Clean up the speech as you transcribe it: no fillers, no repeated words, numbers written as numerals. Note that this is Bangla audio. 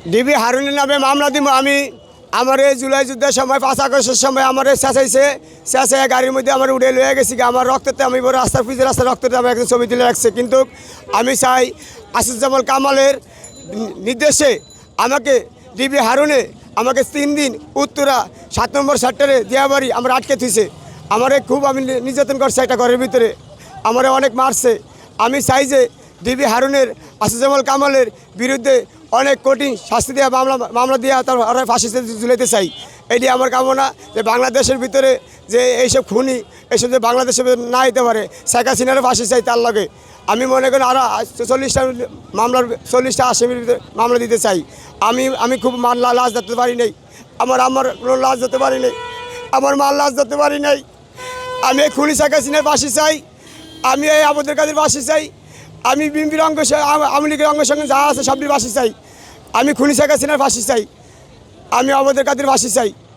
ডিবি হারুনের নামে মামলা দিব আমি। আমার এই জুলাই যুদ্ধের সময় 5 আগস্টের সময় আমার চেঁচাইছে, চেঁচাইয়া গাড়ির মধ্যে আমার উড়ে লয়ে গেছি। আমার রক্ততে আমি বড় রাস্তার পিছিয়ে রাস্তার রক্ততে আমি একজন ছবি তুলে রাখছে। কিন্তু আমি চাই আসিফুজ্জামান কামালের নির্দেশে আমাকে ডিবি হারুনে আমাকে 3 দিন উত্তরা 7 নম্বর সেক্টরে দিয়াবাড়ি আমার আটকে থুইছে। আমারে খুব আমি নির্যাতন করছে একটা ঘরের ভিতরে, আমারে অনেক মারছে। আমি চাই যে ডিবি হারুনের আসিফুজ্জামান কামালের বিরুদ্ধে অনেক কঠিন শাস্তি দেওয়া মামলা দিয়ে তার ফাঁসিতে ঝুলাইতে চাই। এটি আমার কামনা যে বাংলাদেশের ভিতরে যে এইসব খুনি এইসব যে বাংলাদেশে না হইতে পারে, শেখ হাসিনারও ফাঁসি চাই তার লগে। আমি মনে করি আরও 40টা মামলার 40টা আসামির মামলা দিতে চাই। আমি খুব লাশ ধরতে পারি নাই, আমার কোনো লাশ ধরতে পারি নাই, আমার মার লাশ ধরতে পারি নাই। আমি এই খুনি শেখ হাসিনার ফাঁসি চাই, আমি এই আবুদের কাদের ফাঁসি চাই, আমি বিএনপির অঙ্গ আওয়ামী লীগের অঙ্গের সঙ্গে যা আছে সবটির ফাঁসি চাই। আমি খুনি শেখ হাসিনার ফাঁসি চাই, আমি আবুদের কাদের ফাঁসি চাই।